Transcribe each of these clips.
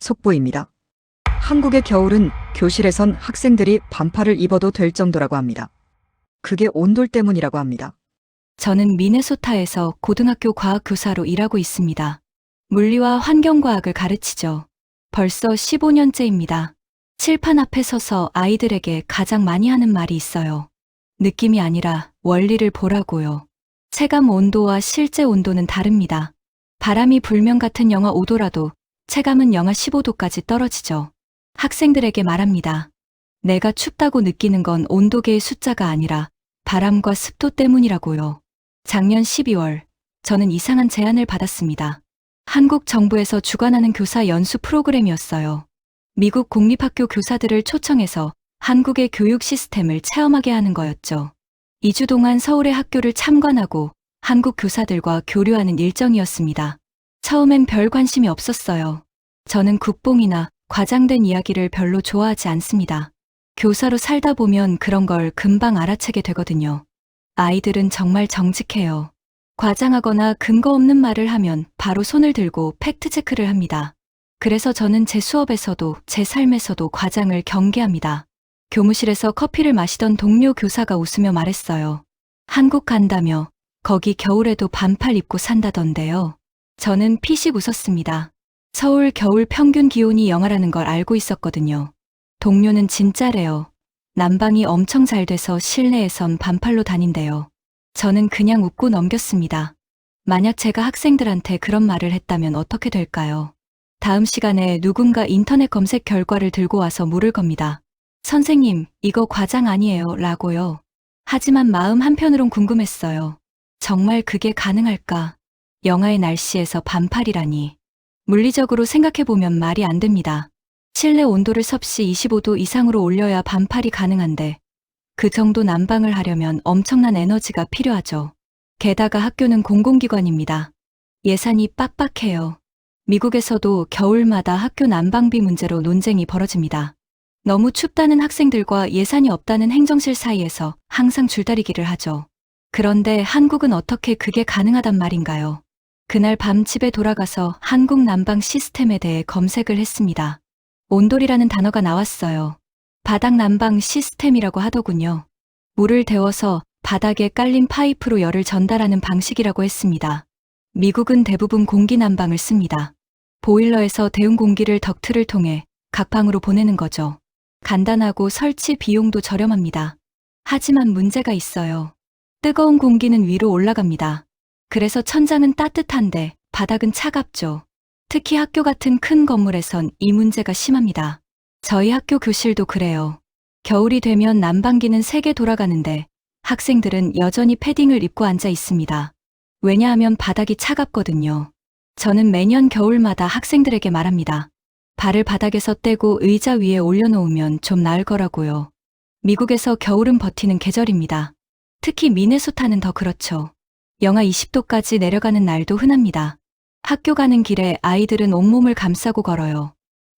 속보입니다. 한국의 겨울은 교실에선 학생들이 반팔을 입어도 될 정도라고 합니다. 그게 온돌 때문이라고 합니다. 저는 미네소타에서 고등학교 과학교사로 일하고 있습니다. 물리와 환경과학을 가르치죠. 벌써 15년째입니다. 칠판 앞에 서서 아이들에게 가장 많이 하는 말이 있어요. 느낌이 아니라 원리를 보라고요. 체감 온도와 실제 온도는 다릅니다. 바람이 불면 같은 영하 5도라도 체감은 영하 15도까지 떨어지죠. 학생들에게 말합니다. 내가 춥다고 느끼는 건 온도계의 숫자가 아니라 바람과 습도 때문이라고요. 작년 12월, 저는 이상한 제안을 받았습니다. 한국 정부에서 주관하는 교사 연수 프로그램이었어요. 미국 공립학교 교사들을 초청해서 한국의 교육 시스템을 체험하게 하는 거였죠. 2주 동안 서울의 학교를 참관하고 한국 교사들과 교류하는 일정이었습니다. 처음엔 별 관심이 없었어요. 저는 국뽕이나 과장된 이야기를 별로 좋아하지 않습니다. 교사로 살다 보면 그런 걸 금방 알아채게 되거든요. 아이들은 정말 정직해요. 과장하거나 근거 없는 말을 하면 바로 손을 들고 팩트체크를 합니다. 그래서 저는 제 수업에서도 제 삶에서도 과장을 경계합니다. 교무실에서 커피를 마시던 동료 교사가 웃으며 말했어요. 한국 간다며 거기 겨울에도 반팔 입고 산다던데요. 저는 피식 웃었습니다. 서울 겨울 평균 기온이 영하라는 걸 알고 있었거든요. 동료는 진짜래요. 난방이 엄청 잘 돼서 실내에선 반팔로 다닌대요. 저는 그냥 웃고 넘겼습니다. 만약 제가 학생들한테 그런 말을 했다면 어떻게 될까요? 다음 시간에 누군가 인터넷 검색 결과를 들고 와서 물을 겁니다. 선생님, 이거 과장 아니에요? 라고요. 하지만 마음 한편으론 궁금했어요. 정말 그게 가능할까? 영하의 날씨에서 반팔이라니. 물리적으로 생각해보면 말이 안 됩니다. 실내 온도를 섭씨 25도 이상으로 올려야 반팔이 가능한데 그 정도 난방을 하려면 엄청난 에너지가 필요하죠. 게다가 학교는 공공기관입니다. 예산이 빡빡해요. 미국에서도 겨울마다 학교 난방비 문제로 논쟁이 벌어집니다. 너무 춥다는 학생들과 예산이 없다는 행정실 사이에서 항상 줄다리기를 하죠. 그런데 한국은 어떻게 그게 가능하단 말인가요? 그날 밤 집에 돌아가서 한국 난방 시스템에 대해 검색을 했습니다. 온돌이라는 단어가 나왔어요. 바닥 난방 시스템이라고 하더군요. 물을 데워서 바닥에 깔린 파이프로 열을 전달하는 방식이라고 했습니다. 미국은 대부분 공기 난방을 씁니다. 보일러에서 데운 공기를 덕트를 통해 각 방으로 보내는 거죠. 간단하고 설치 비용도 저렴합니다. 하지만 문제가 있어요. 뜨거운 공기는 위로 올라갑니다. 그래서 천장은 따뜻한데 바닥은 차갑죠. 특히 학교 같은 큰 건물에선 이 문제가 심합니다. 저희 학교 교실도 그래요. 겨울이 되면 난방기는 3개 돌아가는데 학생들은 여전히 패딩을 입고 앉아 있습니다. 왜냐하면 바닥이 차갑거든요. 저는 매년 겨울마다 학생들에게 말합니다. 발을 바닥에서 떼고 의자 위에 올려놓으면 좀 나을 거라고요. 미국에서 겨울은 버티는 계절입니다. 특히 미네소타는 더 그렇죠. 영하 20도까지 내려가는 날도 흔합니다. 학교 가는 길에 아이들은 온몸을 감싸고 걸어요.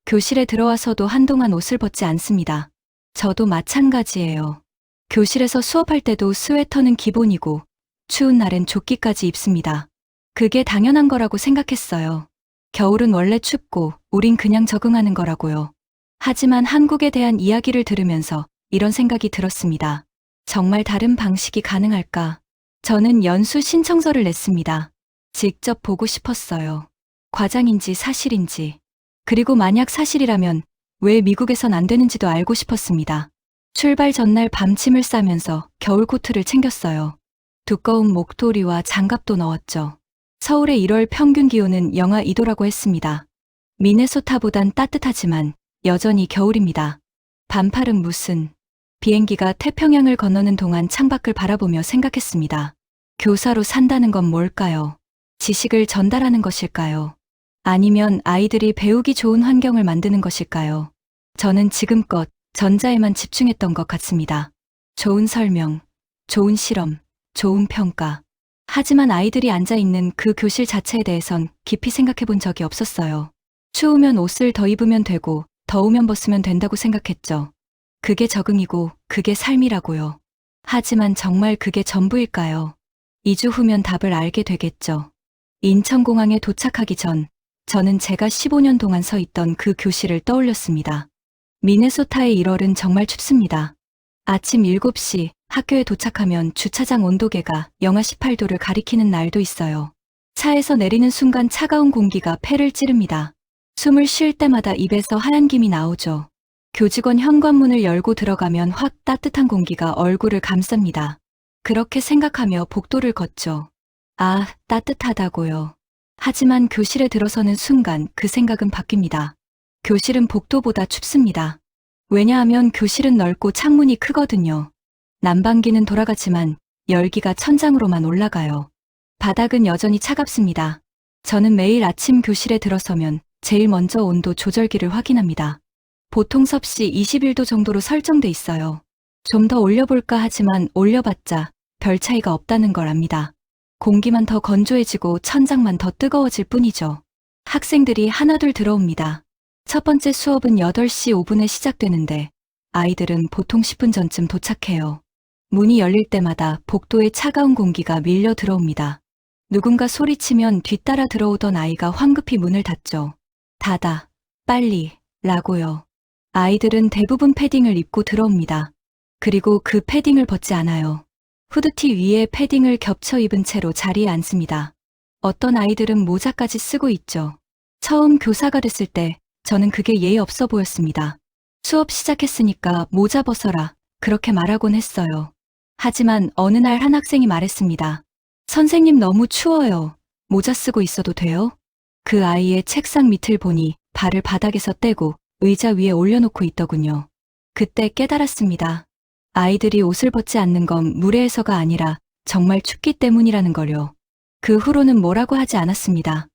교실에 들어와서도 한동안 옷을 벗지 않습니다. 저도 마찬가지예요. 교실에서 수업할 때도 스웨터는 기본이고 추운 날엔 조끼까지 입습니다. 그게 당연한 거라고 생각했어요. 겨울은 원래 춥고 우린 그냥 적응하는 거라고요. 하지만 한국에 대한 이야기를 들으면서 이런 생각이 들었습니다. 정말 다른 방식이 가능할까? 저는 연수 신청서를 냈습니다. 직접 보고 싶었어요. 과장인지 사실인지. 그리고 만약 사실이라면 왜 미국에선 안 되는지도 알고 싶었습니다. 출발 전날 밤침을 싸면서 겨울 코트를 챙겼어요. 두꺼운 목도리와 장갑도 넣었죠. 서울의 1월 평균 기온은 영하 2도라고 했습니다. 미네소타보단 따뜻하지만 여전히 겨울입니다. 반팔은 무슨. 비행기가 태평양을 건너는 동안 창밖을 바라보며 생각했습니다. 교사로 산다는 건 뭘까요? 지식을 전달하는 것일까요? 아니면 아이들이 배우기 좋은 환경을 만드는 것일까요? 저는 지금껏 전자에만 집중했던 것 같습니다. 좋은 설명, 좋은 실험, 좋은 평가. 하지만 아이들이 앉아있는 그 교실 자체에 대해선 깊이 생각해 본 적이 없었어요. 추우면 옷을 더 입으면 되고 더우면 벗으면 된다고 생각했죠. 그게 적응이고 그게 삶이라고요. 하지만 정말 그게 전부일까요? 2주 후면 답을 알게 되겠죠. 인천공항에 도착하기 전 저는 제가 15년 동안 서 있던 그 교실을 떠올렸습니다. 미네소타의 1월은 정말 춥습니다. 아침 7시 학교에 도착하면 주차장 온도계가 영하 18도를 가리키는 날도 있어요. 차에서 내리는 순간 차가운 공기가 폐를 찌릅니다. 숨을 쉴 때마다 입에서 하얀 김이 나오죠. 교직원 현관문을 열고 들어가면 확 따뜻한 공기가 얼굴을 감쌉니다. 그렇게 생각하며 복도를 걷죠. 아, 따뜻하다고요. 하지만 교실에 들어서는 순간 그 생각은 바뀝니다. 교실은 복도보다 춥습니다. 왜냐하면 교실은 넓고 창문이 크거든요. 난방기는 돌아가지만 열기가 천장으로만 올라가요. 바닥은 여전히 차갑습니다. 저는 매일 아침 교실에 들어서면 제일 먼저 온도 조절기를 확인합니다. 보통 섭씨 21도 정도로 설정돼 있어요. 좀 더 올려볼까 하지만 올려봤자 별 차이가 없다는 걸 압니다. 공기만 더 건조해지고 천장만 더 뜨거워질 뿐이죠. 학생들이 하나둘 들어옵니다. 첫 번째 수업은 8시 5분에 시작되는데 아이들은 보통 10분 전쯤 도착해요. 문이 열릴 때마다 복도에 차가운 공기가 밀려 들어옵니다. 누군가 소리치면 뒤따라 들어오던 아이가 황급히 문을 닫죠. 닫아, 빨리, 라고요. 아이들은 대부분 패딩을 입고 들어옵니다. 그리고 그 패딩을 벗지 않아요. 후드티 위에 패딩을 겹쳐 입은 채로 자리에 앉습니다. 어떤 아이들은 모자까지 쓰고 있죠. 처음 교사가 됐을 때 저는 그게 예의 없어 보였습니다. 수업 시작했으니까 모자 벗어라, 그렇게 말하곤 했어요. 하지만 어느 날 한 학생이 말했습니다. 선생님 너무 추워요. 모자 쓰고 있어도 돼요? 그 아이의 책상 밑을 보니 발을 바닥에서 떼고 의자 위에 올려놓고 있더군요. 그때 깨달았습니다. 아이들이 옷을 벗지 않는 건 무례해서가 아니라 정말 춥기 때문이라는 걸요. 그 후로는 뭐라고 하지 않았습니다.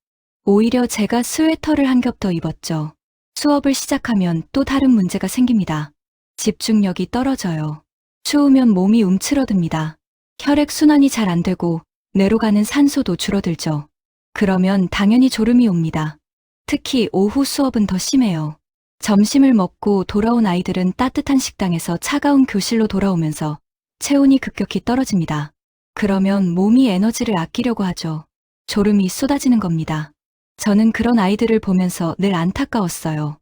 오히려 제가 스웨터를 한 겹 더 입었죠. 수업을 시작하면 또 다른 문제가 생깁니다. 집중력이 떨어져요. 추우면 몸이 움츠러듭니다. 혈액순환이 잘 안 되고 뇌로 가는 산소도 줄어들죠. 그러면 당연히 졸음이 옵니다. 특히 오후 수업은 더 심해요. 점심을 먹고 돌아온 아이들은 따뜻한 식당에서 차가운 교실로 돌아오면서 체온이 급격히 떨어집니다. 그러면 몸이 에너지를 아끼려고 하죠. 졸음이 쏟아지는 겁니다. 저는 그런 아이들을 보면서 늘 안타까웠어요.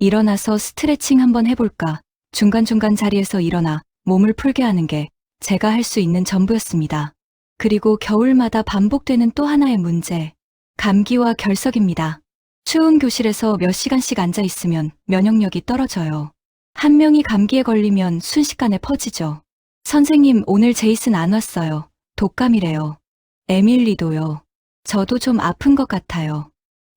일어나서 스트레칭 한번 해볼까? 중간중간 자리에서 일어나 몸을 풀게 하는 게 제가 할 수 있는 전부였습니다. 그리고 겨울마다 반복되는 또 하나의 문제, 감기와 결석입니다. 추운 교실에서 몇 시간씩 앉아 있으면 면역력이 떨어져요. 한 명이 감기에 걸리면 순식간에 퍼지죠. 선생님, 오늘 제이슨 안 왔어요. 독감이래요. 에밀리도요. 저도 좀 아픈 것 같아요.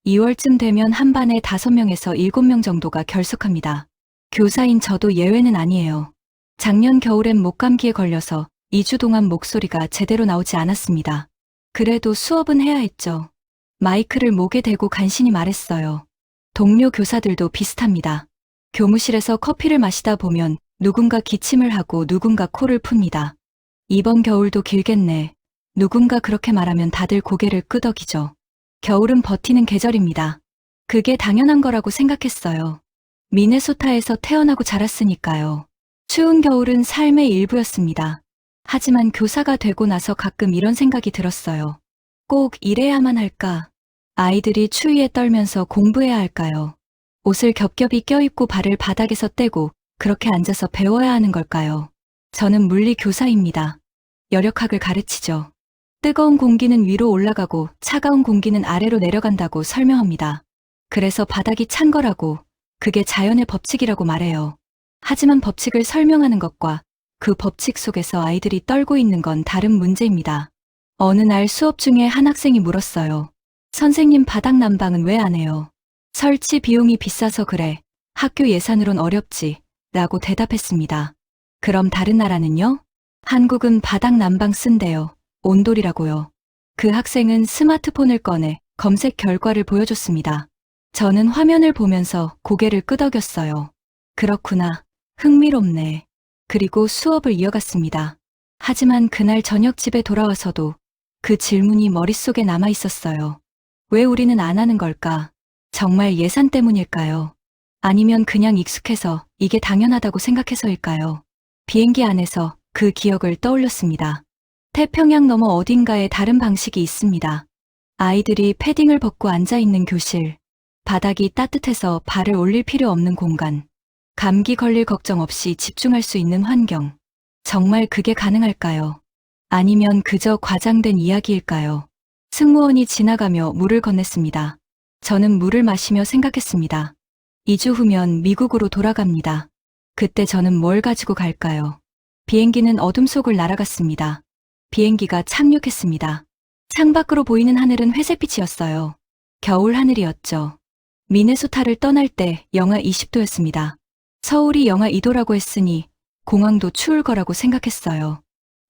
2월쯤 되면 한 반에 5명에서 7명 정도가 결석합니다. 교사인 저도 예외는 아니에요. 작년 겨울엔 목감기에 걸려서 2주 동안 목소리가 제대로 나오지 않았습니다. 그래도 수업은 해야 했죠. 마이크를 목에 대고 간신히 말했어요. 동료 교사들도 비슷합니다. 교무실에서 커피를 마시다 보면 누군가 기침을 하고 누군가 코를 풉니다. 이번 겨울도 길겠네. 누군가 그렇게 말하면 다들 고개를 끄덕이죠. 겨울은 버티는 계절입니다. 그게 당연한 거라고 생각했어요. 미네소타에서 태어나고 자랐으니까요. 추운 겨울은 삶의 일부였습니다. 하지만 교사가 되고 나서 가끔 이런 생각이 들었어요. 꼭 이래야만 할까? 아이들이 추위에 떨면서 공부해야 할까요? 옷을 겹겹이 껴입고 발을 바닥에서 떼고 그렇게 앉아서 배워야 하는 걸까요? 저는 물리 교사입니다. 열역학을 가르치죠. 뜨거운 공기는 위로 올라가고 차가운 공기는 아래로 내려간다고 설명합니다. 그래서 바닥이 찬 거라고, 그게 자연의 법칙이라고 말해요. 하지만 법칙을 설명하는 것과 그 법칙 속에서 아이들이 떨고 있는 건 다른 문제입니다. 어느 날 수업 중에 한 학생이 물었어요. 선생님, 바닥 난방은 왜 안 해요? 설치 비용이 비싸서 그래. 학교 예산으론 어렵지. 라고 대답했습니다. 그럼 다른 나라는요? 한국은 바닥 난방 쓴대요. 온돌이라고요. 그 학생은 스마트폰을 꺼내 검색 결과를 보여줬습니다. 저는 화면을 보면서 고개를 끄덕였어요. 그렇구나. 흥미롭네. 그리고 수업을 이어갔습니다. 하지만 그날 저녁 집에 돌아와서도 그 질문이 머릿속에 남아 있었어요. 왜 우리는 안 하는 걸까? 정말 예산 때문일까요? 아니면 그냥 익숙해서 이게 당연하다고 생각해서일까요? 비행기 안에서 그 기억을 떠올렸습니다. 태평양 너머 어딘가에 다른 방식이 있습니다. 아이들이 패딩을 벗고 앉아있는 교실. 바닥이 따뜻해서 발을 올릴 필요 없는 공간. 감기 걸릴 걱정 없이 집중할 수 있는 환경. 정말 그게 가능할까요? 아니면 그저 과장된 이야기일까요? 승무원이 지나가며 물을 건넸습니다. 저는 물을 마시며 생각했습니다. 2주 후면 미국으로 돌아갑니다. 그때 저는 뭘 가지고 갈까요? 비행기는 어둠 속을 날아갔습니다. 비행기가 착륙했습니다. 창밖으로 보이는 하늘은 회색빛이었어요. 겨울 하늘이었죠. 미네소타를 떠날 때 영하 20도였습니다. 서울이 영하 2도라고 했으니 공항도 추울 거라고 생각했어요.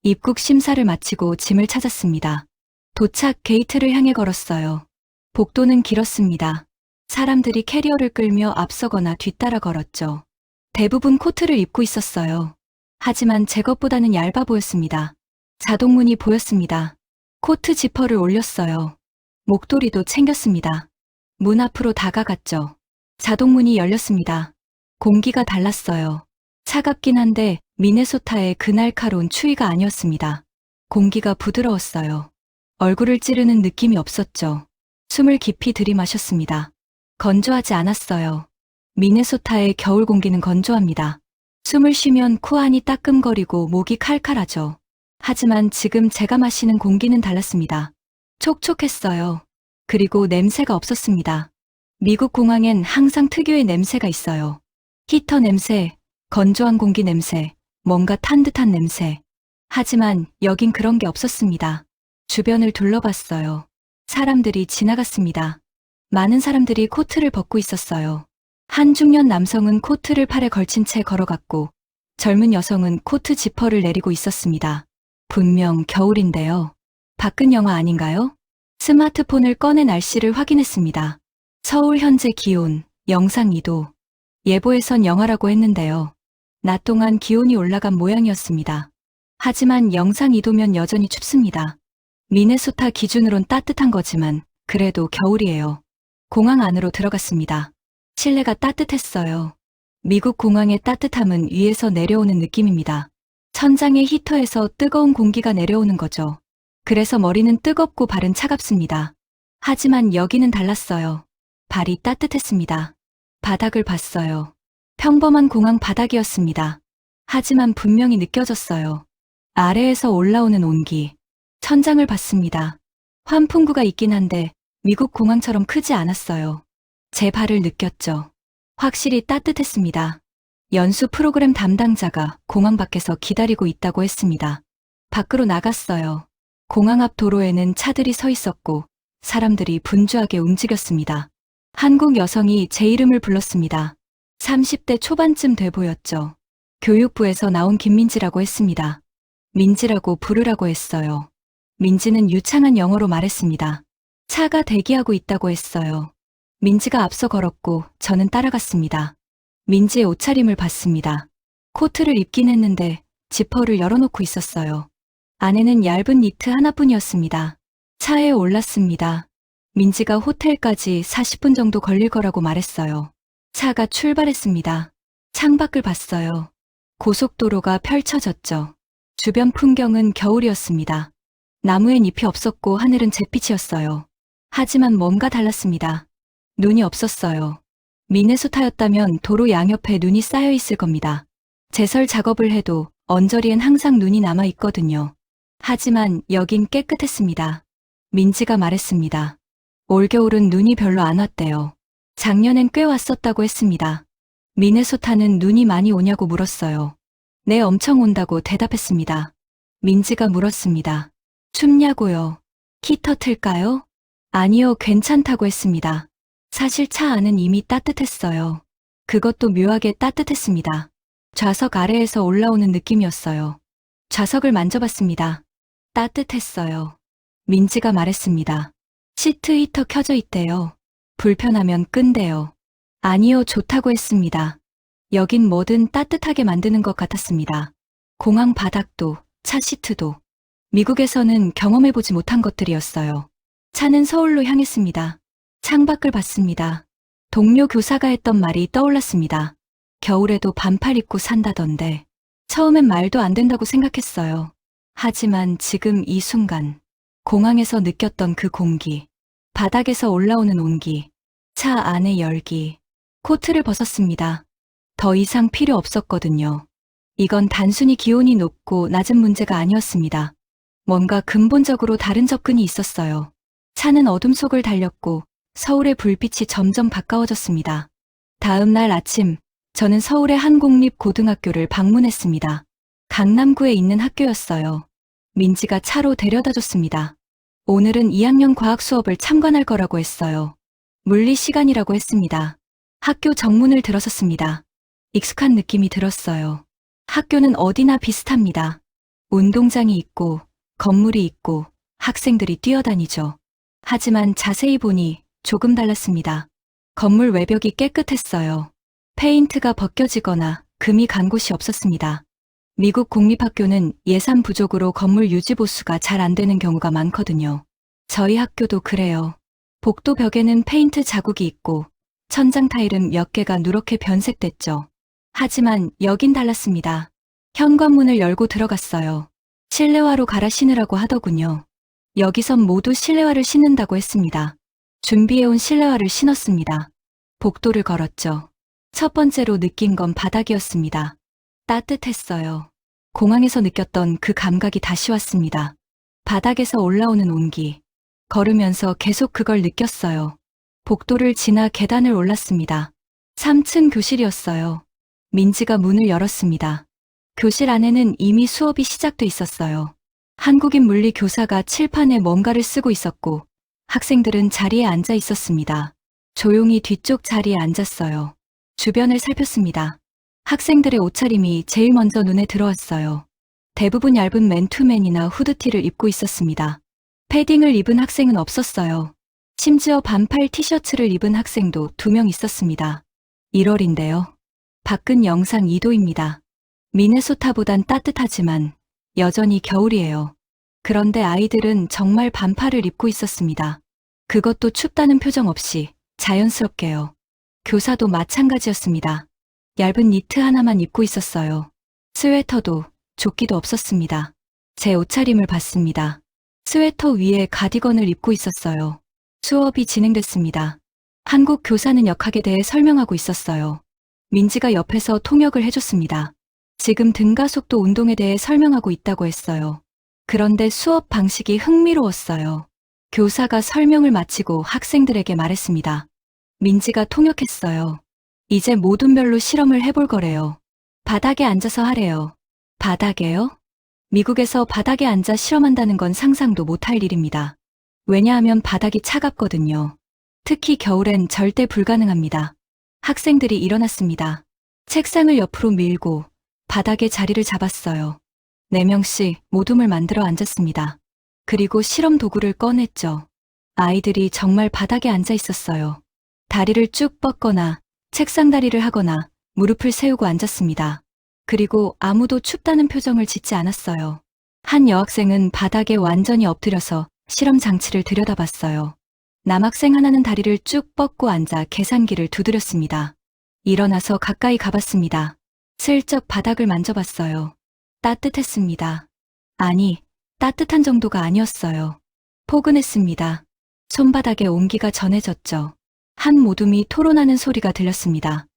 입국 심사를 마치고 짐을 찾았습니다. 도착 게이트를 향해 걸었어요. 복도는 길었습니다. 사람들이 캐리어를 끌며 앞서거나 뒤따라 걸었죠. 대부분 코트를 입고 있었어요. 하지만 제 것보다는 얇아 보였습니다. 자동문이 보였습니다. 코트 지퍼를 올렸어요. 목도리도 챙겼습니다. 문 앞으로 다가갔죠. 자동문이 열렸습니다. 공기가 달랐어요. 차갑긴 한데 미네소타의 그 날카로운 추위가 아니었습니다. 공기가 부드러웠어요. 얼굴을 찌르는 느낌이 없었죠. 숨을 깊이 들이마셨습니다. 건조하지 않았어요. 미네소타의 겨울 공기는 건조합니다. 숨을 쉬면 코 안이 따끔거리고 목이 칼칼하죠. 하지만 지금 제가 마시는 공기는 달랐습니다. 촉촉했어요. 그리고 냄새가 없었습니다. 미국 공항엔 항상 특유의 냄새가 있어요. 히터 냄새, 건조한 공기 냄새, 뭔가 탄 듯한 냄새. 하지만 여긴 그런 게 없었습니다. 주변을 둘러봤어요. 사람들이 지나갔습니다. 많은 사람들이 코트를 벗고 있었어요. 한 중년 남성은 코트를 팔에 걸친 채 걸어갔고 젊은 여성은 코트 지퍼를 내리고 있었습니다. 분명 겨울인데요. 밖은 영하 아닌가요? 스마트폰을 꺼내 날씨를 확인했습니다. 서울 현재 기온 영상 2도. 예보에선 영하라고 했는데요. 낮 동안 기온이 올라간 모양이었습니다. 하지만 영상 2도면 여전히 춥습니다. 미네소타 기준으론 따뜻한 거지만 그래도 겨울이에요. 공항 안으로 들어갔습니다. 실내가 따뜻했어요. 미국 공항의 따뜻함은 위에서 내려오는 느낌입니다. 천장의 히터에서 뜨거운 공기가 내려오는 거죠. 그래서 머리는 뜨겁고 발은 차갑습니다. 하지만 여기는 달랐어요. 발이 따뜻했습니다. 바닥을 봤어요. 평범한 공항 바닥이었습니다. 하지만 분명히 느껴졌어요. 아래에서 올라오는 온기. 천장을 봤습니다. 환풍구가 있긴 한데 미국 공항처럼 크지 않았어요. 제 발을 느꼈죠. 확실히 따뜻했습니다. 연수 프로그램 담당자가 공항 밖에서 기다리고 있다고 했습니다. 밖으로 나갔어요. 공항 앞 도로에는 차들이 서 있었고 사람들이 분주하게 움직였습니다. 한국 여성이 제 이름을 불렀습니다. 30대 초반쯤 돼 보였죠. 교육부에서 나온 김민지라고 했습니다. 민지라고 부르라고 했어요. 민지는 유창한 영어로 말했습니다. 차가 대기하고 있다고 했어요. 민지가 앞서 걸었고 저는 따라갔습니다. 민지의 옷차림을 봤습니다. 코트를 입긴 했는데 지퍼를 열어놓고 있었어요. 안에는 얇은 니트 하나뿐이었습니다. 차에 올랐습니다. 민지가 호텔까지 40분 정도 걸릴 거라고 말했어요. 차가 출발했습니다. 창밖을 봤어요. 고속도로가 펼쳐졌죠. 주변 풍경은 겨울이었습니다. 나무엔 잎이 없었고 하늘은 잿빛이었어요. 하지만 뭔가 달랐습니다. 눈이 없었어요. 미네소타였다면 도로 양옆에 눈이 쌓여 있을 겁니다. 제설 작업을 해도 언저리엔 항상 눈이 남아 있거든요. 하지만 여긴 깨끗했습니다. 민지가 말했습니다. 올겨울은 눈이 별로 안 왔대요. 작년엔 꽤 왔었다고 했습니다. 미네소타는 눈이 많이 오냐고 물었어요. 네, 엄청 온다고 대답했습니다. 민지가 물었습니다. 춥냐고요? 히터 틀까요? 아니요, 괜찮다고 했습니다. 사실 차 안은 이미 따뜻했어요. 그것도 묘하게 따뜻했습니다. 좌석 아래에서 올라오는 느낌이었어요. 좌석을 만져봤습니다. 따뜻했어요. 민지가 말했습니다. 시트 히터 켜져 있대요. 불편하면 끈대요. 아니요, 좋다고 했습니다. 여긴 뭐든 따뜻하게 만드는 것 같았습니다. 공항 바닥도, 차 시트도. 미국에서는 경험해보지 못한 것들이었어요. 차는 서울로 향했습니다. 창밖을 봤습니다. 동료 교사가 했던 말이 떠올랐습니다. 겨울에도 반팔 입고 산다던데. 처음엔 말도 안 된다고 생각했어요. 하지만 지금 이 순간, 공항에서 느꼈던 그 공기, 바닥에서 올라오는 온기, 차 안의 열기, 코트를 벗었습니다. 더 이상 필요 없었거든요. 이건 단순히 기온이 높고 낮은 문제가 아니었습니다. 뭔가 근본적으로 다른 접근이 있었어요. 차는 어둠 속을 달렸고 서울의 불빛이 점점 가까워졌습니다. 다음 날 아침, 저는 서울의 한 공립고등학교를 방문했습니다. 강남구에 있는 학교였어요. 민지가 차로 데려다 줬습니다. 오늘은 2학년 과학 수업을 참관할 거라고 했어요. 물리 시간이라고 했습니다. 학교 정문을 들어섰습니다. 익숙한 느낌이 들었어요. 학교는 어디나 비슷합니다. 운동장이 있고, 건물이 있고, 학생들이 뛰어다니죠. 하지만 자세히 보니 조금 달랐습니다. 건물 외벽이 깨끗했어요. 페인트가 벗겨지거나 금이 간 곳이 없었습니다. 미국 공립학교는 예산 부족으로 건물 유지 보수가 잘 안 되는 경우가 많거든요. 저희 학교도 그래요. 복도 벽에는 페인트 자국이 있고 천장 타일은 몇 개가 누렇게 변색됐죠. 하지만 여긴 달랐습니다. 현관문을 열고 들어갔어요. 실내화로 갈아 신으라고 하더군요. 여기선 모두 실내화를 신는다고 했습니다. 준비해온 실내화를 신었습니다. 복도를 걸었죠. 첫 번째로 느낀 건 바닥이었습니다. 따뜻했어요. 공항에서 느꼈던 그 감각이 다시 왔습니다. 바닥에서 올라오는 온기. 걸으면서 계속 그걸 느꼈어요. 복도를 지나 계단을 올랐습니다. 3층 교실이었어요. 민지가 문을 열었습니다. 교실 안에는 이미 수업이 시작돼 있었어요. 한국인 물리 교사가 칠판에 뭔가를 쓰고 있었고 학생들은 자리에 앉아 있었습니다. 조용히 뒤쪽 자리에 앉았어요. 주변을 살폈습니다. 학생들의 옷차림이 제일 먼저 눈에 들어왔어요. 대부분 얇은 맨투맨이나 후드티를 입고 있었습니다. 패딩을 입은 학생은 없었어요. 심지어 반팔 티셔츠를 입은 학생도 2명 있었습니다. 1월인데요. 밖은 영상 2도입니다. 미네소타보단 따뜻하지만 여전히 겨울이에요. 그런데 아이들은 정말 반팔을 입고 있었습니다. 그것도 춥다는 표정 없이 자연스럽게요. 교사도 마찬가지였습니다. 얇은 니트 하나만 입고 있었어요. 스웨터도 조끼도 없었습니다. 제 옷차림을 봤습니다. 스웨터 위에 가디건을 입고 있었어요. 수업이 진행됐습니다. 한국 교사는 역학에 대해 설명하고 있었어요. 민지가 옆에서 통역을 해줬습니다. 지금 등가속도 운동에 대해 설명하고 있다고 했어요. 그런데 수업 방식이 흥미로웠어요. 교사가 설명을 마치고 학생들에게 말했습니다. 민지가 통역했어요. 이제 모든 별로 실험을 해볼 거래요. 바닥에 앉아서 하래요. 바닥에요? 미국에서 바닥에 앉아 실험한다는 건 상상도 못할 일입니다. 왜냐하면 바닥이 차갑거든요. 특히 겨울엔 절대 불가능합니다. 학생들이 일어났습니다. 책상을 옆으로 밀고 바닥에 자리를 잡았어요. 4명씩 모둠을 만들어 앉았습니다. 그리고 실험 도구를 꺼냈죠. 아이들이 정말 바닥에 앉아 있었어요. 다리를 쭉 뻗거나 책상 다리를 하거나 무릎을 세우고 앉았습니다. 그리고 아무도 춥다는 표정을 짓지 않았어요. 한 여학생은 바닥에 완전히 엎드려서 실험 장치를 들여다봤어요. 남학생 하나는 다리를 쭉 뻗고 앉아 계산기를 두드렸습니다. 일어나서 가까이 가봤습니다. 슬쩍 바닥을 만져봤어요. 따뜻했습니다. 아니, 따뜻한 정도가 아니었어요. 포근했습니다. 손바닥에 온기가 전해졌죠. 한 모둠이 토론하는 소리가 들렸습니다.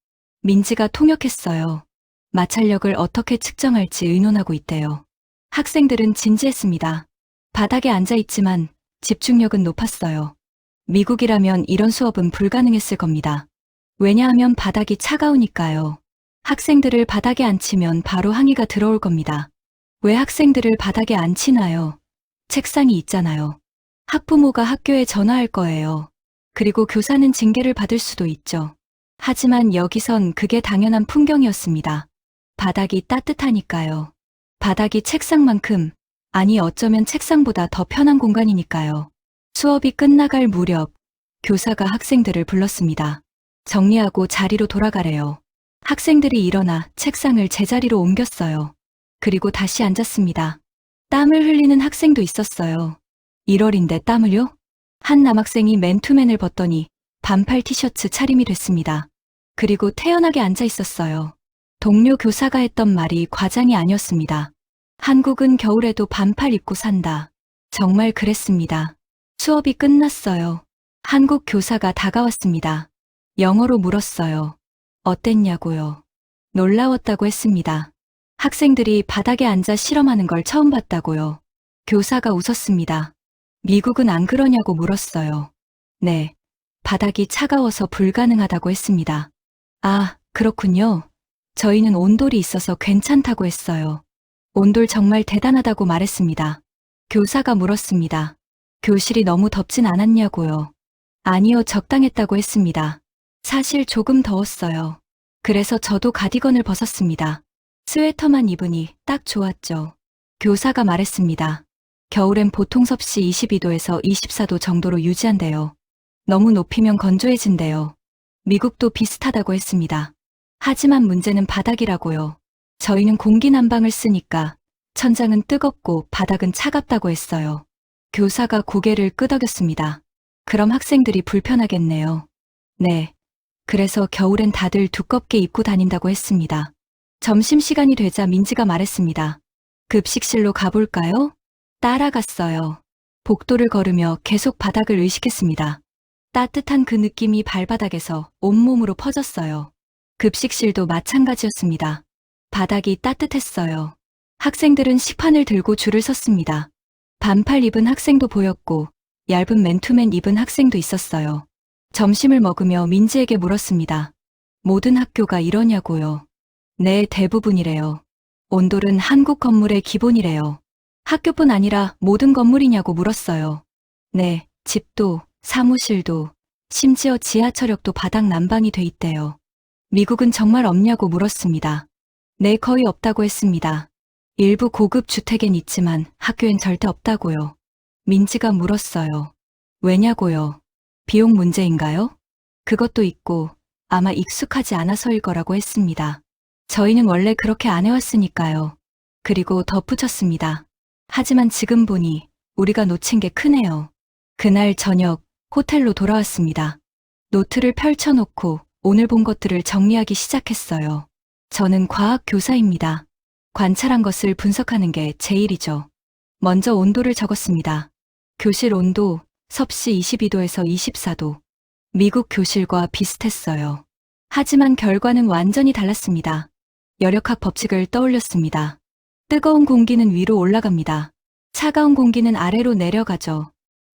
민지가 통역했어요. 마찰력을 어떻게 측정할지 의논하고 있대요. 학생들은 진지했습니다. 바닥에 앉아 있지만 집중력은 높았어요. 미국이라면 이런 수업은 불가능했을 겁니다. 왜냐하면 바닥이 차가우니까요. 학생들을 바닥에 앉히면 바로 항의가 들어올 겁니다. 왜 학생들을 바닥에 앉히나요? 책상이 있잖아요. 학부모가 학교에 전화할 거예요. 그리고 교사는 징계를 받을 수도 있죠. 하지만 여기선 그게 당연한 풍경이었습니다. 바닥이 따뜻하니까요. 바닥이 책상만큼, 아니 어쩌면 책상보다 더 편한 공간이니까요. 수업이 끝나갈 무렵 교사가 학생들을 불렀습니다. 정리하고 자리로 돌아가래요. 학생들이 일어나 책상을 제자리로 옮겼어요. 그리고 다시 앉았습니다. 땀을 흘리는 학생도 있었어요. 1월인데 땀을요? 한 남학생이 맨투맨을 벗더니 반팔 티셔츠 차림이 됐습니다. 그리고 태연하게 앉아 있었어요. 동료 교사가 했던 말이 과장이 아니었습니다. 한국은 겨울에도 반팔 입고 산다. 정말 그랬습니다. 수업이 끝났어요. 한국 교사가 다가왔습니다. 영어로 물었어요. 어땠냐고요. 놀라웠다고 했습니다. 학생들이 바닥에 앉아 실험하는 걸 처음 봤다고요. 교사가 웃었습니다. 미국은 안 그러냐고 물었어요. 네. 바닥이 차가워서 불가능하다고 했습니다. 아, 그렇군요. 저희는 온돌이 있어서 괜찮다고 했어요. 온돌 정말 대단하다고 말했습니다. 교사가 물었습니다. 교실이 너무 덥진 않았냐고요. 아니요, 적당했다고 했습니다. 사실 조금 더웠어요. 그래서 저도 가디건을 벗었습니다. 스웨터만 입으니 딱 좋았죠. 교사가 말했습니다. 겨울엔 보통 섭씨 22도에서 24도 정도로 유지한대요. 너무 높이면 건조해진대요. 미국도 비슷하다고 했습니다. 하지만 문제는 바닥이라고요. 저희는 공기 난방을 쓰니까 천장은 뜨겁고 바닥은 차갑다고 했어요. 교사가 고개를 끄덕였습니다. 그럼 학생들이 불편하겠네요. 네. 그래서 겨울엔 다들 두껍게 입고 다닌다고 했습니다. 점심시간이 되자 민지가 말했습니다. 급식실로 가볼까요? 따라갔어요. 복도를 걸으며 계속 바닥을 의식했습니다. 따뜻한 그 느낌이 발바닥에서 온몸으로 퍼졌어요. 급식실도 마찬가지였습니다. 바닥이 따뜻했어요. 학생들은 식판을 들고 줄을 섰습니다. 반팔 입은 학생도 보였고 얇은 맨투맨 입은 학생도 있었어요. 점심을 먹으며 민지에게 물었습니다. 모든 학교가 이러냐고요. 네, 대부분이래요. 온돌은 한국 건물의 기본이래요. 학교뿐 아니라 모든 건물이냐고 물었어요. 네, 집도, 사무실도, 심지어 지하철역도 바닥 난방이 돼 있대요. 미국은 정말 없냐고 물었습니다. 네, 거의 없다고 했습니다. 일부 고급 주택엔 있지만 학교엔 절대 없다고요. 민지가 물었어요. 왜냐고요? 비용 문제인가요? 그것도 있고 아마 익숙하지 않아서일 거라고 했습니다. 저희는 원래 그렇게 안 해왔으니까요. 그리고 덧붙였습니다. 하지만 지금 보니 우리가 놓친 게 크네요. 그날 저녁 호텔로 돌아왔습니다. 노트를 펼쳐놓고 오늘 본 것들을 정리하기 시작했어요. 저는 과학 교사입니다. 관찰한 것을 분석하는 게 제 일이죠. 먼저 온도를 적었습니다. 교실 온도 섭씨 22도에서 24도. 미국 교실과 비슷했어요. 하지만 결과는 완전히 달랐습니다. 열역학 법칙을 떠올렸습니다. 뜨거운 공기는 위로 올라갑니다. 차가운 공기는 아래로 내려가죠.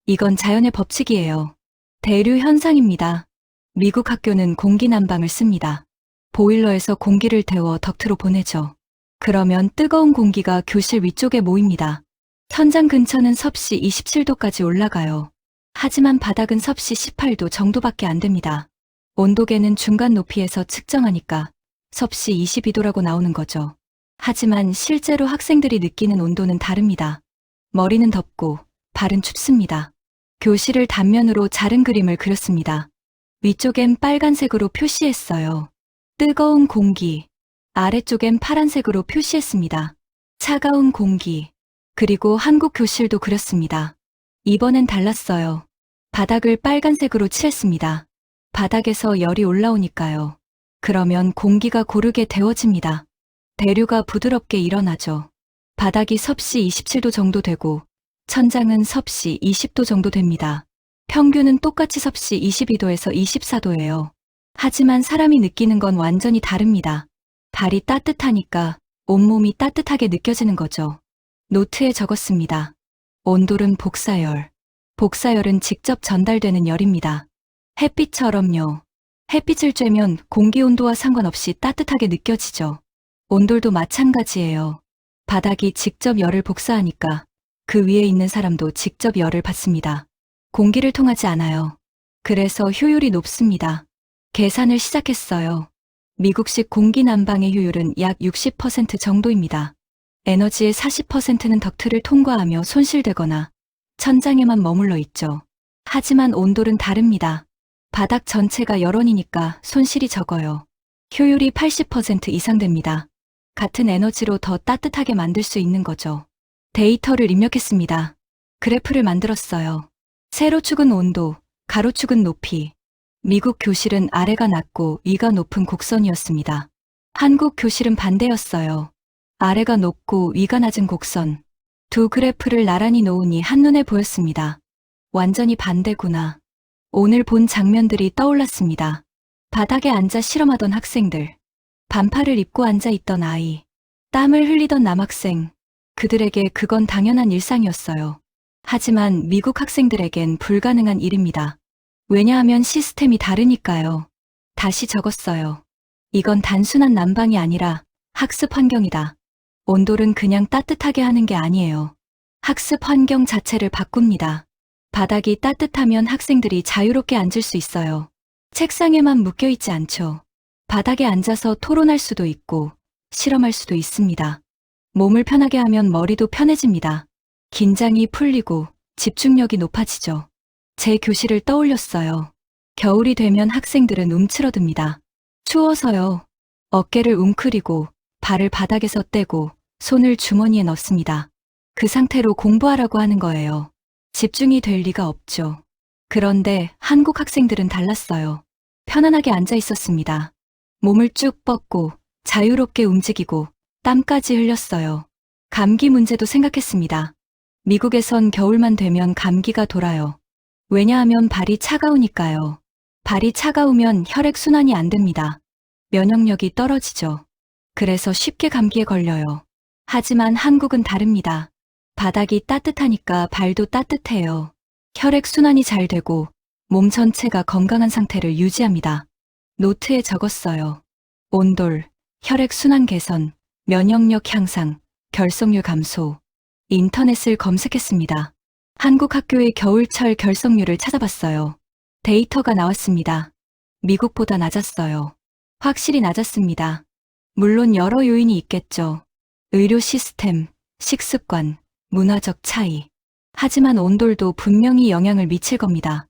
이건 자연의 법칙이에요. 대류 현상입니다. 미국 학교는 공기 난방을 씁니다. 보일러에서 공기를 데워 덕트로 보내죠. 그러면 뜨거운 공기가 교실 위쪽에 모입니다. 천장 근처는 섭씨 27도까지 올라가요. 하지만 바닥은 섭씨 18도 정도밖에 안 됩니다. 온도계는 중간 높이에서 측정하니까 섭씨 22도라고 나오는 거죠. 하지만 실제로 학생들이 느끼는 온도는 다릅니다. 머리는 덥고 발은 춥습니다. 교실을 단면으로 자른 그림을 그렸습니다. 위쪽엔 빨간색으로 표시했어요. 뜨거운 공기. 아래쪽엔 파란색으로 표시했습니다. 차가운 공기. 그리고 한국 교실도 그렸습니다. 이번엔 달랐어요. 바닥을 빨간색으로 칠했습니다. 바닥에서 열이 올라오니까요. 그러면 공기가 고르게 데워집니다. 대류가 부드럽게 일어나죠. 바닥이 섭씨 27도 정도 되고 천장은 섭씨 20도 정도 됩니다. 평균은 똑같이 섭씨 22도에서 24도예요. 하지만 사람이 느끼는 건 완전히 다릅니다. 발이 따뜻하니까 온몸이 따뜻하게 느껴지는 거죠. 노트에 적었습니다. 온돌은 복사열. 복사열은 직접 전달되는 열입니다. 햇빛처럼요. 햇빛을 쬐면 공기 온도와 상관없이 따뜻하게 느껴지죠. 온돌도 마찬가지예요. 바닥이 직접 열을 복사하니까 그 위에 있는 사람도 직접 열을 받습니다. 공기를 통하지 않아요. 그래서 효율이 높습니다. 계산을 시작했어요. 미국식 공기 난방의 효율은 약 60% 정도입니다. 에너지의 40%는 덕트를 통과하며 손실되거나 천장에만 머물러 있죠. 하지만 온돌은 다릅니다. 바닥 전체가 열원이니까 손실이 적어요. 효율이 80% 이상 됩니다. 같은 에너지로 더 따뜻하게 만들 수 있는 거죠. 데이터를 입력했습니다. 그래프를 만들었어요. 세로축은 온도, 가로축은 높이. 미국 교실은 아래가 낮고 위가 높은 곡선이었습니다. 한국 교실은 반대였어요. 아래가 높고 위가 낮은 곡선. 두 그래프를 나란히 놓으니 한눈에 보였습니다. 완전히 반대구나. 오늘 본 장면들이 떠올랐습니다. 바닥에 앉아 실험하던 학생들, 반팔을 입고 앉아 있던 아이, 땀을 흘리던 남학생, 그들에게 그건 당연한 일상이었어요. 하지만 미국 학생들에겐 불가능한 일입니다. 왜냐하면 시스템이 다르니까요. 다시 적었어요. 이건 단순한 난방이 아니라 학습 환경이다. 온돌은 그냥 따뜻하게 하는 게 아니에요. 학습 환경 자체를 바꿉니다. 바닥이 따뜻하면 학생들이 자유롭게 앉을 수 있어요. 책상에만 묶여 있지 않죠. 바닥에 앉아서 토론할 수도 있고 실험할 수도 있습니다. 몸을 편하게 하면 머리도 편해집니다. 긴장이 풀리고 집중력이 높아지죠. 제 교실을 떠올렸어요. 겨울이 되면 학생들은 움츠러듭니다. 추워서요. 어깨를 웅크리고 발을 바닥에서 떼고 손을 주머니에 넣습니다. 그 상태로 공부하라고 하는 거예요. 집중이 될 리가 없죠. 그런데 한국 학생들은 달랐어요. 편안하게 앉아 있었습니다. 몸을 쭉 뻗고 자유롭게 움직이고 땀까지 흘렸어요. 감기 문제도 생각했습니다. 미국에선 겨울만 되면 감기가 돌아요. 왜냐하면 발이 차가우니까요. 발이 차가우면 혈액순환이 안 됩니다. 면역력이 떨어지죠. 그래서 쉽게 감기에 걸려요. 하지만 한국은 다릅니다. 바닥이 따뜻하니까 발도 따뜻해요. 혈액순환이 잘 되고 몸 전체가 건강한 상태를 유지합니다. 노트에 적었어요. 온돌, 혈액순환 개선, 면역력 향상, 결석률 감소. 인터넷을 검색했습니다. 한국 학교의 겨울철 결석률을 찾아봤어요. 데이터가 나왔습니다. 미국보다 낮았어요. 확실히 낮았습니다. 물론 여러 요인이 있겠죠. 의료 시스템, 식습관, 문화적 차이. 하지만 온돌도 분명히 영향을 미칠 겁니다.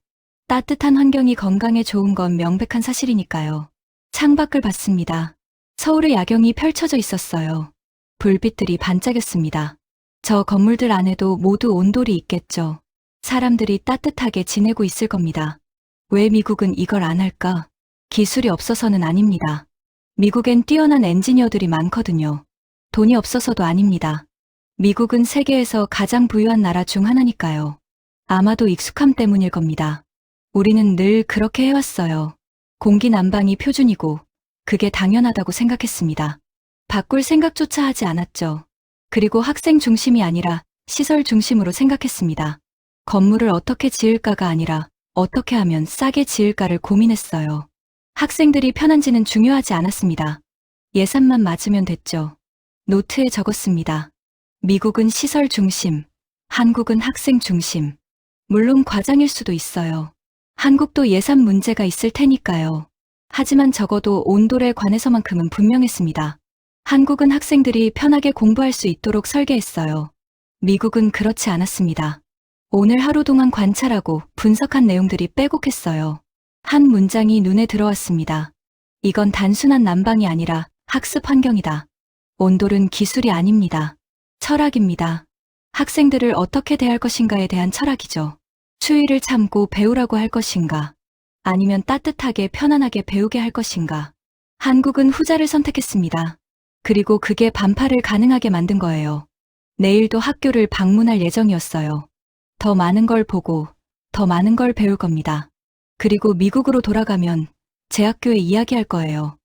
따뜻한 환경이 건강에 좋은 건 명백한 사실이니까요. 창밖을 봤습니다. 서울의 야경이 펼쳐져 있었어요. 불빛들이 반짝였습니다. 저 건물들 안에도 모두 온돌이 있겠죠. 사람들이 따뜻하게 지내고 있을 겁니다. 왜 미국은 이걸 안 할까? 기술이 없어서는 아닙니다. 미국엔 뛰어난 엔지니어들이 많거든요. 돈이 없어서도 아닙니다. 미국은 세계에서 가장 부유한 나라 중 하나니까요. 아마도 익숙함 때문일 겁니다. 우리는 늘 그렇게 해왔어요. 공기 난방이 표준이고 그게 당연하다고 생각했습니다. 바꿀 생각조차 하지 않았죠. 그리고 학생 중심이 아니라 시설 중심으로 생각했습니다. 건물을 어떻게 지을까가 아니라 어떻게 하면 싸게 지을까를 고민했어요. 학생들이 편한지는 중요하지 않았습니다. 예산만 맞으면 됐죠. 노트에 적었습니다. 미국은 시설 중심, 한국은 학생 중심. 물론 과장일 수도 있어요. 한국도 예산 문제가 있을 테니까요. 하지만 적어도 온돌에 관해서만큼은 분명했습니다. 한국은 학생들이 편하게 공부할 수 있도록 설계했어요. 미국은 그렇지 않았습니다. 오늘 하루 동안 관찰하고 분석한 내용들이 빼곡했어요. 한 문장이 눈에 들어왔습니다. 이건 단순한 난방이 아니라 학습 환경이다. 온돌은 기술이 아닙니다. 철학입니다. 학생들을 어떻게 대할 것인가에 대한 철학이죠. 추위를 참고 배우라고 할 것인가? 아니면 따뜻하게 편안하게 배우게 할 것인가? 한국은 후자를 선택했습니다. 그리고 그게 반팔을 가능하게 만든 거예요. 내일도 학교를 방문할 예정이었어요. 더 많은 걸 보고 더 많은 걸 배울 겁니다. 그리고 미국으로 돌아가면 제 학교에 이야기할 거예요.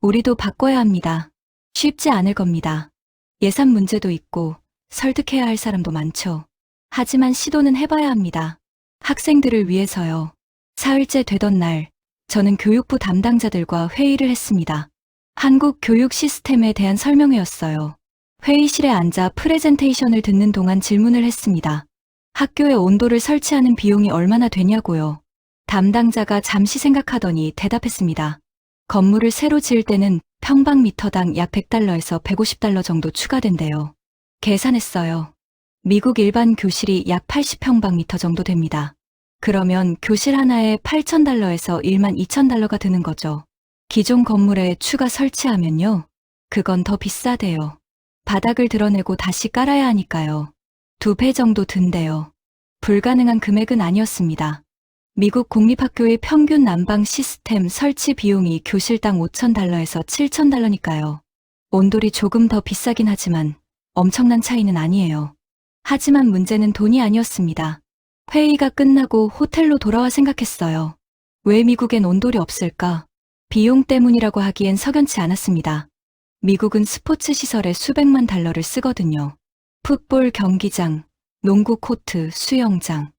우리도 바꿔야 합니다. 쉽지 않을 겁니다. 예산 문제도 있고 설득해야 할 사람도 많죠. 하지만 시도는 해봐야 합니다. 학생들을 위해서요. 사흘째 되던 날, 저는 교육부 담당자들과 회의를 했습니다. 한국 교육 시스템에 대한 설명회였어요. 회의실에 앉아 프레젠테이션을 듣는 동안 질문을 했습니다. 학교에 온돌을 설치하는 비용이 얼마나 되냐고요. 담당자가 잠시 생각하더니 대답했습니다. 건물을 새로 지을 때는 평방미터당 약 $100에서 $150 정도 추가된대요. 계산했어요. 미국 일반 교실이 약 80평방미터 정도 됩니다. 그러면 교실 하나에 $8,000에서 $12,000가 드는 거죠. 기존 건물에 추가 설치하면요. 그건 더 비싸대요. 바닥을 드러내고 다시 깔아야 하니까요. 2배 정도 든대요. 불가능한 금액은 아니었습니다. 미국 공립학교의 평균 난방 시스템 설치 비용이 교실당 $5,000에서 $7,000니까요. 온돌이 조금 더 비싸긴 하지만 엄청난 차이는 아니에요. 하지만 문제는 돈이 아니었습니다. 회의가 끝나고 호텔로 돌아와 생각했어요. 왜 미국엔 온돌이 없을까? 비용 때문이라고 하기엔 석연치 않았습니다. 미국은 스포츠 시설에 수백만 달러를 쓰거든요. 풋볼 경기장, 농구 코트, 수영장.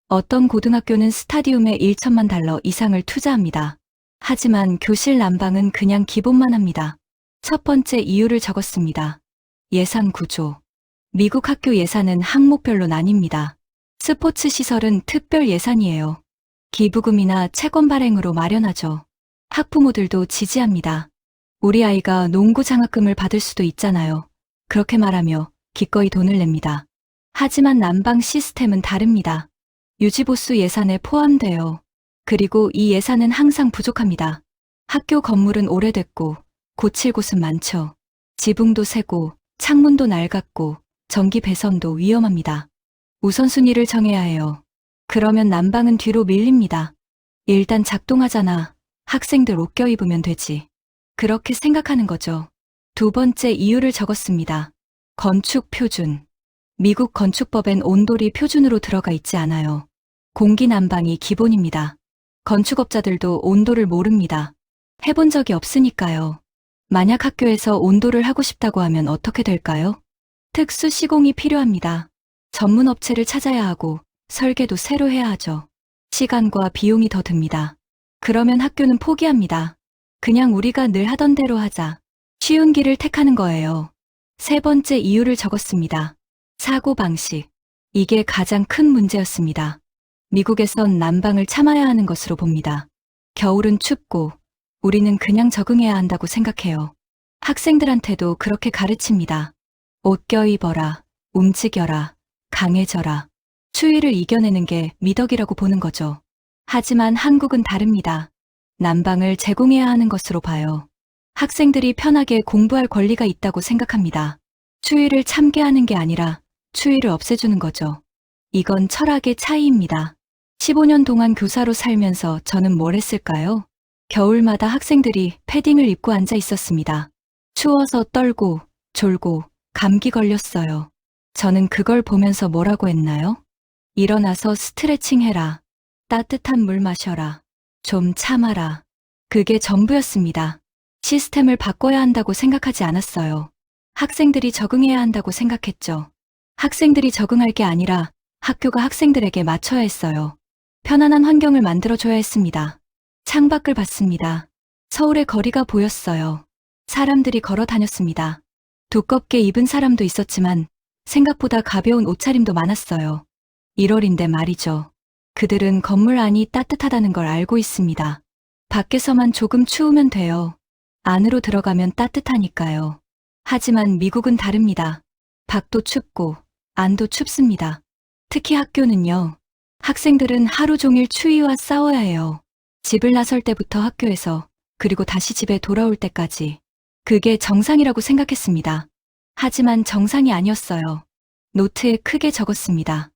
어떤 고등학교는 스타디움에 1천만 달러 이상을 투자합니다. 하지만 교실 난방은 그냥 기본만 합니다. 첫 번째 이유를 적었습니다. 예산 구조. 미국 학교 예산은 항목별로 나뉩니다. 스포츠 시설은 특별 예산이에요. 기부금이나 채권 발행으로 마련하죠. 학부모들도 지지합니다. 우리 아이가 농구 장학금을 받을 수도 있잖아요. 그렇게 말하며 기꺼이 돈을 냅니다. 하지만 난방 시스템은 다릅니다. 유지보수 예산에 포함돼요. 그리고 이 예산은 항상 부족합니다. 학교 건물은 오래됐고 고칠 곳은 많죠. 지붕도 새고 창문도 낡았고 전기 배선도 위험합니다. 우선순위를 정해야 해요. 그러면 난방은 뒤로 밀립니다. 일단 작동하잖아. 학생들 옷 껴입으면 되지. 그렇게 생각하는 거죠. 두 번째 이유를 적었습니다. 건축 표준. 미국 건축법엔 온돌이 표준으로 들어가 있지 않아요. 공기 난방이 기본입니다. 건축업자들도 온도를 모릅니다. 해본 적이 없으니까요. 만약 학교에서 온도를 하고 싶다고 하면 어떻게 될까요? 특수 시공이 필요합니다. 전문 업체를 찾아야 하고 설계도 새로 해야 하죠. 시간과 비용이 더 듭니다. 그러면 학교는 포기합니다. 그냥 우리가 늘 하던 대로 하자. 쉬운 길을 택하는 거예요. 세 번째 이유를 적었습니다. 사고방식. 이게 가장 큰 문제였습니다. 미국에선 난방을 참아야 하는 것으로 봅니다. 겨울은 춥고 우리는 그냥 적응해야 한다고 생각해요. 학생들한테도 그렇게 가르칩니다. 옷 껴입어라, 움직여라, 강해져라. 추위를 이겨내는 게 미덕이라고 보는 거죠. 하지만 한국은 다릅니다. 난방을 제공해야 하는 것으로 봐요. 학생들이 편하게 공부할 권리가 있다고 생각합니다. 추위를 참게 하는 게 아니라 추위를 없애주는 거죠. 이건 철학의 차이입니다. 15년 동안 교사로 살면서 저는 뭘 했을까요? 겨울마다 학생들이 패딩을 입고 앉아 있었습니다. 추워서 떨고 졸고 감기 걸렸어요. 저는 그걸 보면서 뭐라고 했나요? 일어나서 스트레칭 해라. 따뜻한 물 마셔라. 좀 참아라. 그게 전부였습니다. 시스템을 바꿔야 한다고 생각하지 않았어요. 학생들이 적응해야 한다고 생각했죠. 학생들이 적응할 게 아니라 학교가 학생들에게 맞춰야 했어요. 편안한 환경을 만들어줘야 했습니다. 창밖을 봤습니다. 서울의 거리가 보였어요. 사람들이 걸어 다녔습니다. 두껍게 입은 사람도 있었지만 생각보다 가벼운 옷차림도 많았어요. 1월인데 말이죠. 그들은 건물 안이 따뜻하다는 걸 알고 있습니다. 밖에서만 조금 추우면 돼요. 안으로 들어가면 따뜻하니까요. 하지만 미국은 다릅니다. 밖도 춥고 안도 춥습니다. 특히 학교는요. 학생들은 하루 종일 추위와 싸워야 해요. 집을 나설 때부터 학교에서 그리고 다시 집에 돌아올 때까지. 그게 정상이라고 생각했습니다. 하지만 정상이 아니었어요. 노트에 크게 적었습니다.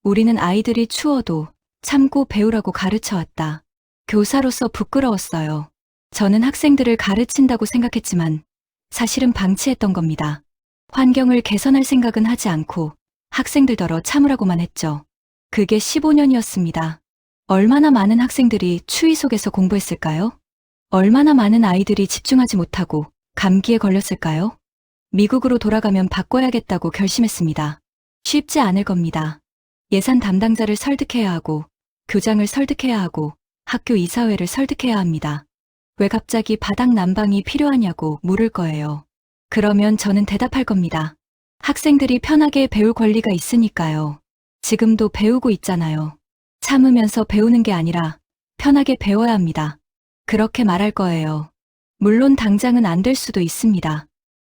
우리는 아이들이 추워도 참고 배우라고 가르쳐왔다. 교사로서 부끄러웠어요. 저는 학생들을 가르친다고 생각했지만 사실은 방치했던 겁니다. 환경을 개선할 생각은 하지 않고 학생들더러 참으라고만 했죠. 그게 15년이었습니다. 얼마나 많은 학생들이 추위 속에서 공부했을까요? 얼마나 많은 아이들이 집중하지 못하고 감기에 걸렸을까요? 미국으로 돌아가면 바꿔야겠다고 결심했습니다. 쉽지 않을 겁니다. 예산 담당자를 설득해야 하고, 교장을 설득해야 하고, 학교 이사회를 설득해야 합니다. 왜 갑자기 바닥 난방이 필요하냐고 물을 거예요. 그러면 저는 대답할 겁니다. 학생들이 편하게 배울 권리가 있으니까요. 지금도 배우고 있잖아요. 참으면서 배우는 게 아니라 편하게 배워야 합니다. 그렇게 말할 거예요. 물론 당장은 안 될 수도 있습니다.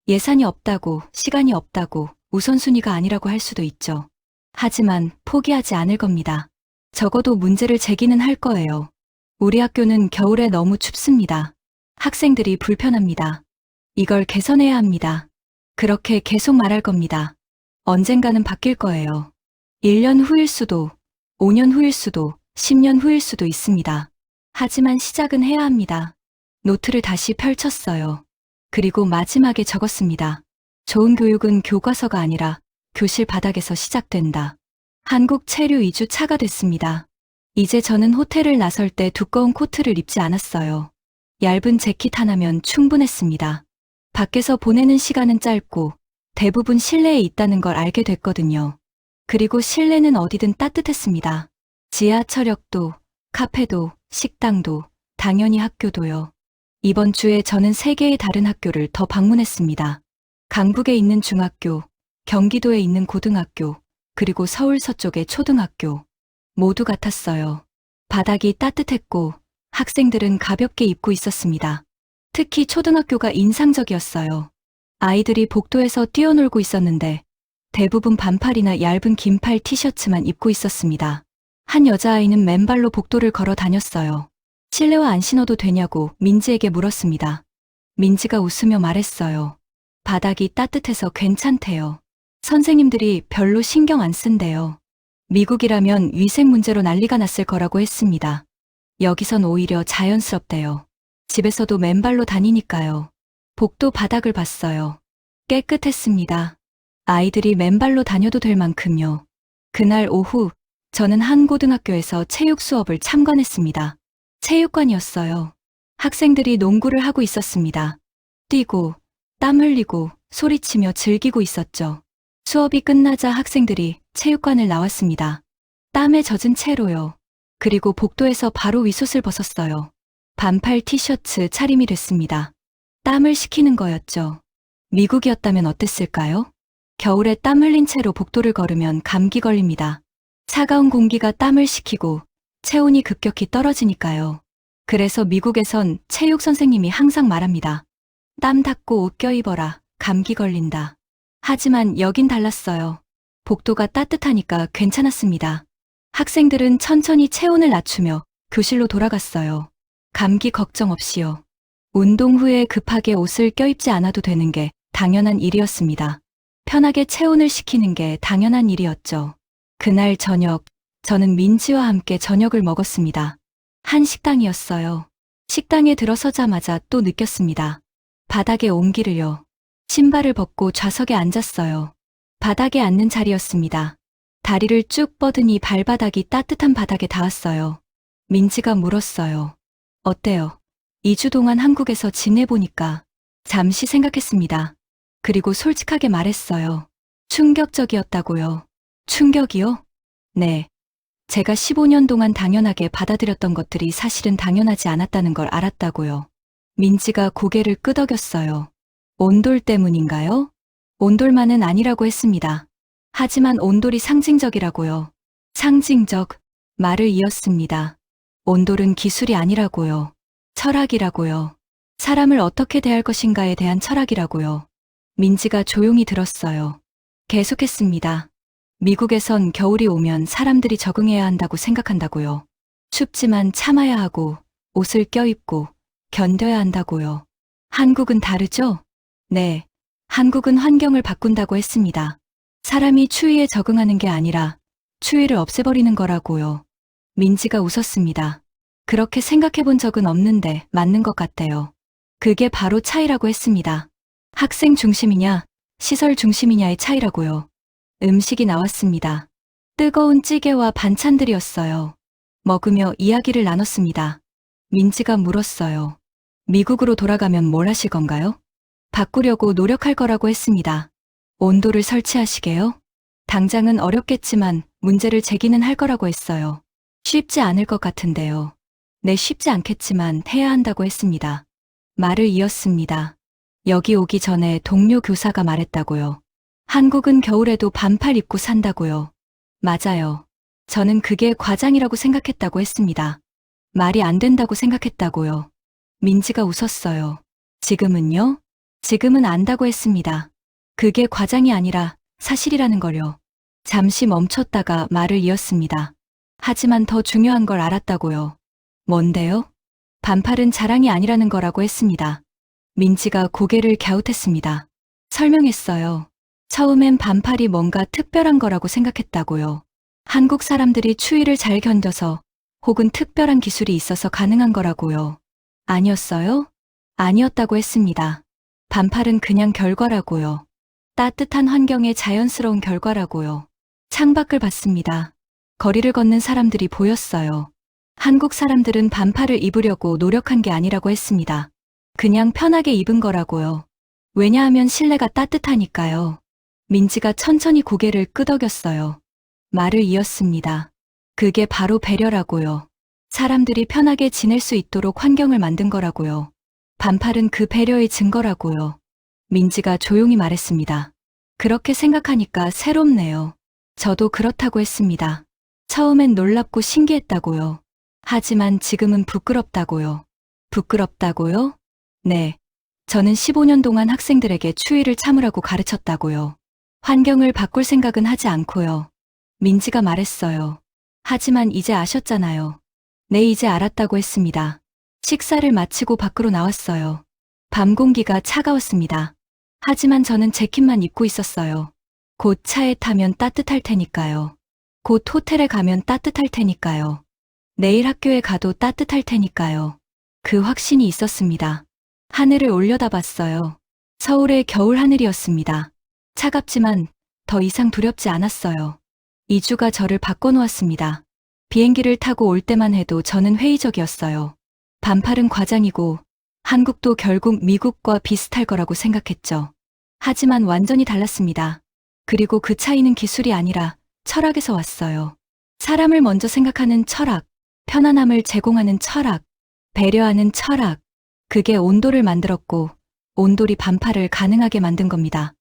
예산이 없다고, 시간이 없다고, 우선순위가 아니라고 할 수도 있죠. 하지만 포기하지 않을 겁니다. 적어도 문제를 제기는 할 거예요. 우리 학교는 겨울에 너무 춥습니다. 학생들이 불편합니다. 이걸 개선해야 합니다. 그렇게 계속 말할 겁니다. 언젠가는 바뀔 거예요. 1년 후일 수도, 5년 후일 수도, 10년 후일 수도 있습니다. 하지만 시작은 해야 합니다. 노트를 다시 펼쳤어요. 그리고 마지막에 적었습니다. 좋은 교육은 교과서가 아니라 교실 바닥에서 시작된다. 한국 체류 2주 차가 됐습니다. 이제 저는 호텔을 나설 때 두꺼운 코트를 입지 않았어요. 얇은 재킷 하나면 충분했습니다. 밖에서 보내는 시간은 짧고 대부분 실내에 있다는 걸 알게 됐거든요. 그리고 실내는 어디든 따뜻했습니다. 지하철역도, 카페도, 식당도, 당연히 학교도요. 이번 주에 저는 3개의 다른 학교를 더 방문했습니다. 강북에 있는 중학교, 경기도에 있는 고등학교, 그리고 서울 서쪽의 초등학교. 모두 같았어요. 바닥이 따뜻했고 학생들은 가볍게 입고 있었습니다. 특히 초등학교가 인상적이었어요. 아이들이 복도에서 뛰어놀고 있었는데 대부분 반팔이나 얇은 긴팔 티셔츠만 입고 있었습니다. 한 여자아이는 맨발로 복도를 걸어 다녔어요. 실내화 안 신어도 되냐고 민지에게 물었습니다. 민지가 웃으며 말했어요. 바닥이 따뜻해서 괜찮대요. 선생님들이 별로 신경 안 쓴대요. 미국이라면 위생 문제로 난리가 났을 거라고 했습니다. 여기선 오히려 자연스럽대요. 집에서도 맨발로 다니니까요. 복도 바닥을 봤어요. 깨끗했습니다. 아이들이 맨발로 다녀도 될 만큼요. 그날 오후 저는 한 고등학교에서 체육 수업을 참관했습니다. 체육관이었어요. 학생들이 농구를 하고 있었습니다. 뛰고, 땀 흘리고, 소리치며 즐기고 있었죠. 수업이 끝나자 학생들이 체육관을 나왔습니다. 땀에 젖은 채로요. 그리고 복도에서 바로 윗옷을 벗었어요. 반팔 티셔츠 차림이 됐습니다. 땀을 식히는 거였죠. 미국이었다면 어땠을까요? 겨울에 땀 흘린 채로 복도를 걸으면 감기 걸립니다. 차가운 공기가 땀을 식히고 체온이 급격히 떨어지니까요. 그래서 미국에선 체육 선생님이 항상 말합니다. 땀 닦고 옷 껴입어라. 감기 걸린다. 하지만 여긴 달랐어요. 복도가 따뜻하니까 괜찮았습니다. 학생들은 천천히 체온을 낮추며 교실로 돌아갔어요. 감기 걱정 없이요. 운동 후에 급하게 옷을 껴입지 않아도 되는 게 당연한 일이었습니다. 편하게 체온을 식히는 게 당연한 일이었죠. 그날 저녁, 저는 민지와 함께 저녁을 먹었습니다. 한 식당이었어요. 식당에 들어서자마자 또 느꼈습니다. 바닥에 온기를요. 신발을 벗고 좌석에 앉았어요. 바닥에 앉는 자리였습니다. 다리를 쭉 뻗으니 발바닥이 따뜻한 바닥에 닿았어요. 민지가 물었어요. 어때요? 2주 동안 한국에서 지내보니까. 잠시 생각했습니다. 그리고 솔직하게 말했어요. 충격적이었다고요. 충격이요? 네. 제가 15년 동안 당연하게 받아들였던 것들이 사실은 당연하지 않았다는 걸 알았다고요. 민지가 고개를 끄덕였어요. 온돌 때문인가요? 온돌만은 아니라고 했습니다. 하지만 온돌이 상징적이라고요. 상징적, 말을 이었습니다. 온돌은 기술이 아니라고요. 철학이라고요. 사람을 어떻게 대할 것인가에 대한 철학이라고요. 민지가 조용히 들었어요. 계속했습니다. 미국에선 겨울이 오면 사람들이 적응해야 한다고 생각한다고요. 춥지만 참아야 하고 옷을 껴입고 견뎌야 한다고요. 한국은 다르죠? 네. 한국은 환경을 바꾼다고 했습니다. 사람이 추위에 적응하는 게 아니라 추위를 없애버리는 거라고요. 민지가 웃었습니다. 그렇게 생각해 본 적은 없는데 맞는 것 같아요. 그게 바로 차이라고 했습니다. 학생 중심이냐, 시설 중심이냐의 차이라고요. 음식이 나왔습니다. 뜨거운 찌개와 반찬들이었어요. 먹으며 이야기를 나눴습니다. 민지가 물었어요. 미국으로 돌아가면 뭘 하실 건가요? 바꾸려고 노력할 거라고 했습니다. 온도를 설치하시게요? 당장은 어렵겠지만 문제를 제기는 할 거라고 했어요. 쉽지 않을 것 같은데요. 네, 쉽지 않겠지만 해야 한다고 했습니다. 말을 이었습니다. 여기 오기 전에 동료 교사가 말했다고요. 한국은 겨울에도 반팔 입고 산다고요. 맞아요. 저는 그게 과장이라고 생각했다고 했습니다. 말이 안 된다고 생각했다고요. 민지가 웃었어요. 지금은요? 지금은 안다고 했습니다. 그게 과장이 아니라 사실이라는 걸요. 잠시 멈췄다가 말을 이었습니다. 하지만 더 중요한 걸 알았다고요. 뭔데요? 반팔은 자랑이 아니라는 거라고 했습니다. 민지가 고개를 갸웃했습니다. 설명했어요. 처음엔 반팔이 뭔가 특별한 거라고 생각했다고요. 한국 사람들이 추위를 잘 견뎌서 혹은 특별한 기술이 있어서 가능한 거라고요. 아니었어요? 아니었다고 했습니다. 반팔은 그냥 결과라고요. 따뜻한 환경의 자연스러운 결과라고요. 창밖을 봤습니다. 거리를 걷는 사람들이 보였어요. 한국 사람들은 반팔을 입으려고 노력한 게 아니라고 했습니다. 그냥 편하게 입은 거라고요. 왜냐하면 실내가 따뜻하니까요. 민지가 천천히 고개를 끄덕였어요. 말을 이었습니다. 그게 바로 배려라고요. 사람들이 편하게 지낼 수 있도록 환경을 만든 거라고요. 반팔은 그 배려의 증거라고요. 민지가 조용히 말했습니다. 그렇게 생각하니까 새롭네요. 저도 그렇다고 했습니다. 처음엔 놀랍고 신기했다고요. 하지만 지금은 부끄럽다고요. 부끄럽다고요? 네. 저는 15년 동안 학생들에게 추위를 참으라고 가르쳤다고요. 환경을 바꿀 생각은 하지 않고요. 민지가 말했어요. 하지만 이제 아셨잖아요. 네, 이제 알았다고 했습니다. 식사를 마치고 밖으로 나왔어요. 밤 공기가 차가웠습니다. 하지만 저는 재킷만 입고 있었어요. 곧 차에 타면 따뜻할 테니까요. 곧 호텔에 가면 따뜻할 테니까요. 내일 학교에 가도 따뜻할 테니까요. 그 확신이 있었습니다. 하늘을 올려다봤어요. 서울의 겨울 하늘이었습니다. 차갑지만 더 이상 두렵지 않았어요. 이주가 저를 바꿔놓았습니다. 비행기를 타고 올 때만 해도 저는 회의적이었어요. 반팔은 과장이고 한국도 결국 미국과 비슷할 거라고 생각했죠. 하지만 완전히 달랐습니다. 그리고 그 차이는 기술이 아니라 철학에서 왔어요. 사람을 먼저 생각하는 철학, 편안함을 제공하는 철학, 배려하는 철학. 그게 온도를 만들었고 온돌이 반팔을 가능하게 만든 겁니다.